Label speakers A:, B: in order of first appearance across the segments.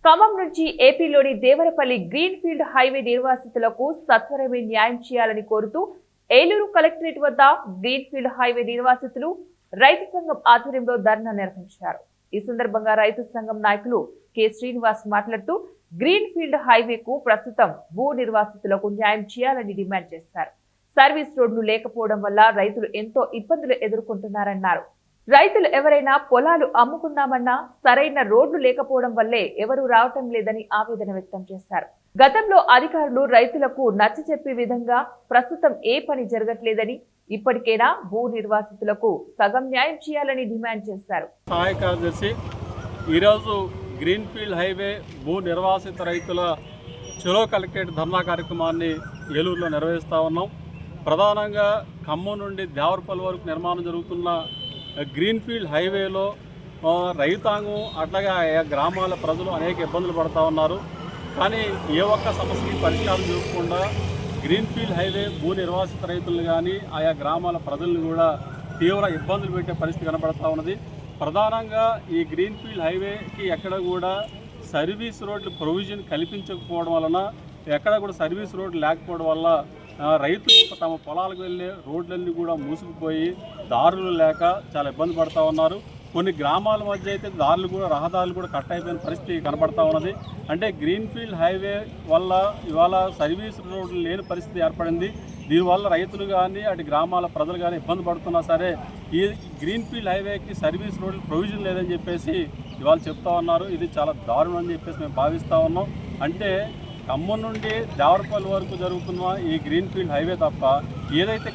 A: ఖమ్మం నుంచి ఏపీలోని Devarapalli green field highway నిర్వాసితులకు సత్వరమే న్యాయం చేయాలని కోరుతూ ఏలూరు కలెక్టరేట్ వద్ద గ్రీన్ ఫీల్డ్ హైవే నిర్వాసితులు రైతు సంఘం ఆధ్వర్యంలో ధర్నా నిర్వహించారు. ఈ సందర్భంగా రైతు సంఘం నాయకులు కె శ్రీనివాస్ మాట్లాడుతూ గ్రీన్ ఫీల్డ్ హైవేకు ప్రస్తుతం భూ నిర్వాసితులకు న్యాయం చేయాలని డిమాండ్ చేశారు. సర్వీస్ రోడ్లు లేకపోవడం వల్ల రైతులు ఎంతో ఇబ్బందులు ఎదుర్కొంటున్నారన్నారు. రైతులు ఎవరైనా పొలాలు అమ్ముకుందామన్నా సరైన రోడ్లు లేకపోవడం వల్లే ఎవరూ రావటం లేదని ఆవేదన వ్యక్తం చేశారు. గతంలో అధికారులు రైతులకు నచ్చచెప్పే విధంగా ప్రస్తుతం ఏ పని జరగట్లేదని, ఇప్పటికైనా భూ నిర్వాసితులకు సగం న్యాయం చేయాలని డిమాండ్ చేశారు.
B: సహాయ కార్యదర్శి ఈరోజు గ్రీన్ ఫీల్డ్ హైవే భూ నిర్వాసిత రైతుల చెలో కలెక్టరేట్ ధర్నా కార్యక్రమాన్ని ఏలూరులో నిర్వహిస్తూ ఉన్నాం. ప్రధానంగా ఖమ్మం నుండి దేవరపల్లి వరకు నిర్మాణం జరుగుతున్న గ్రీన్ ఫీల్డ్ హైవేలో రైతాంగం అట్లాగే ఆయా గ్రామాల ప్రజలు అనేక ఇబ్బందులు పడుతూ ఉన్నారు. కానీ ఏ ఒక్క సమస్యకి పరిష్కారం చూపకుండా గ్రీన్ ఫీల్డ్ హైవే భూ నిర్వాసిత రైతులను కానీ ఆయా గ్రామాల ప్రజలను కూడా తీవ్ర ఇబ్బందులు పెట్టే పరిస్థితి కనబడుతూ ఉన్నది. ప్రధానంగా ఈ గ్రీన్ ఫీల్డ్ హైవేకి ఎక్కడ కూడా సర్వీస్ రోడ్లు ప్రొవిజన్ కల్పించకపోవడం వలన, ఎక్కడ కూడా సర్వీస్ రోడ్లు లేకపోవడం వల్ల రైతులు తమ పొలాలకు వెళ్ళే రోడ్లన్నీ కూడా మూసుకుపోయి దారులు లేక చాలా ఇబ్బంది పడుతూ ఉన్నారు. కొన్ని గ్రామాల మధ్య అయితే రహదారులు కూడా కట్ అయిపోయిన పరిస్థితి కనబడతా ఉన్నది. అంటే గ్రీన్ ఫీల్డ్ హైవే వల్ల ఇవాళ సర్వీస్ రోడ్లు లేని పరిస్థితి ఏర్పడింది. దీనివల్ల రైతులు కానీ అటు గ్రామాల ప్రజలు కానీ ఇబ్బంది పడుతున్నా సరే ఈ గ్రీన్ ఫీల్డ్ హైవేకి సర్వీస్ రోడ్లు ప్రొవిజన్ లేదని చెప్పేసి ఇవాళ చెప్తా ఉన్నారు. ఇది చాలా దారుణం అని చెప్పేసి మేము భావిస్తూ ఉన్నాం. అంటే ఖమ్మం నుండి దేవరపల్లి వరకు జరుగుతున్న ఈ గ్రీన్ ఫీల్డ్ హైవే తప్ప ఏదైతే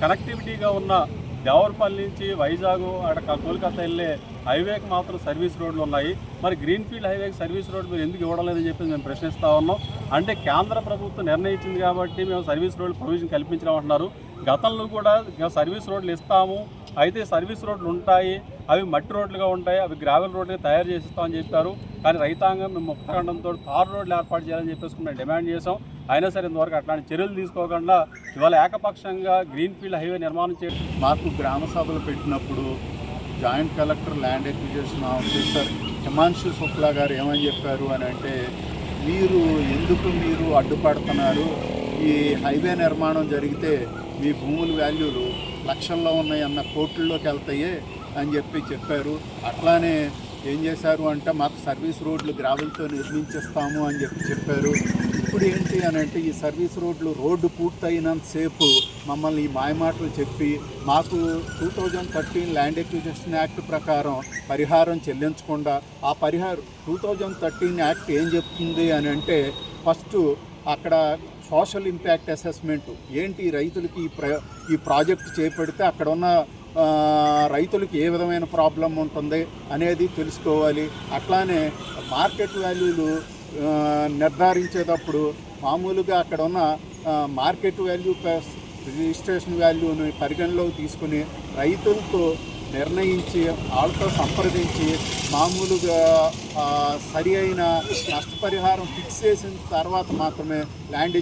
B: కనెక్టివిటీగా ఉన్న దేవరపల్లి నుంచి వైజాగ్ అక్కడ కోల్కతా వెళ్ళే హైవేకి మాత్రం సర్వీస్ రోడ్లు ఉన్నాయి. మరి గ్రీన్ ఫీల్డ్ హైవేకి సర్వీస్ రోడ్లు మీరు ఎందుకు ఇవ్వడం లేదని చెప్పి మేము ప్రశ్నిస్తూ ఉన్నాం. అంటే కేంద్ర ప్రభుత్వం నిర్ణయించింది కాబట్టి మేము సర్వీస్ రోడ్లు ప్రొవిజన్ కల్పించమంటున్నారు. గతంలో కూడా సర్వీస్ రోడ్లు ఇస్తాము, అయితే సర్వీస్ రోడ్లు ఉంటాయి, అవి మట్టి రోడ్లుగా ఉంటాయి, అవి గ్రావెల్ రోడ్లుగా తయారు చేసిస్తామని చెప్పారు. కానీ రైతాంగం మేము ముక్తఖండంతో తారు రోడ్లు ఏర్పాటు చేయాలని చెప్పేసి మేము డిమాండ్ చేసాం. అయినా సరే ఇంతవరకు అట్లాంటి చర్యలు తీసుకోకుండా ఇవాళ ఏకపక్షంగా గ్రీన్ ఫీల్డ్ హైవే నిర్మాణం చేయడం.
C: మాకు గ్రామ సభలు పెట్టినప్పుడు joint collector land acquisition officer Himanshu Shukla గారు ఏమని చెప్పారు అని అంటే, మీరు అడ్డుపడుతున్నారు, ఈ హైవే నిర్మాణం జరిగితే మీ భూముల వాల్యూలు లక్షల్లో ఉన్నాయన్న కోట్లలోకి వెళ్తాయి అని చెప్పారు. అట్లానే ఏం చేశారు అంటే మాకు సర్వీస్ రోడ్లు గ్రావెల్తో నిర్మించేస్తాము అని చెప్పారు. ఇప్పుడు ఏంటి అని అంటే ఈ సర్వీస్ రోడ్డు పూర్తయినంతసేపు మమ్మల్ని ఈ మాయమాటలు చెప్పి మాకు 2013 ల్యాండ్ ఎక్విజిషన్ యాక్ట్ ప్రకారం పరిహారం చెల్లించకుండా, ఆ 2013 యాక్ట్ ఏం చెప్తుంది అని అంటే ఫస్ట్ అక్కడ సోషల్ ఇంపాక్ట్ అసెస్మెంట్ ఏంటి, రైతులకి ఈ ప్రాజెక్టు చేపడితే అక్కడ ఉన్న రైతులకి ఏ విధమైన ప్రాబ్లం ఉంటుంది అనేది తెలుసుకోవాలి. అట్లానే మార్కెట్ వాల్యూలు నిర్ధారించేటప్పుడు మామూలుగా అక్కడ ఉన్న మార్కెట్ వాల్యూ ప్లస్ రిజిస్ట్రేషన్ వాల్యూని పరిగణలోకి తీసుకుని రైతులతో నిర్ణయించి వాళ్ళతో సంప్రదించి మామూలుగా సరి అయిన నష్టపరిహారం ఫిక్స్ చేసిన తర్వాత మాత్రమే ల్యాండ్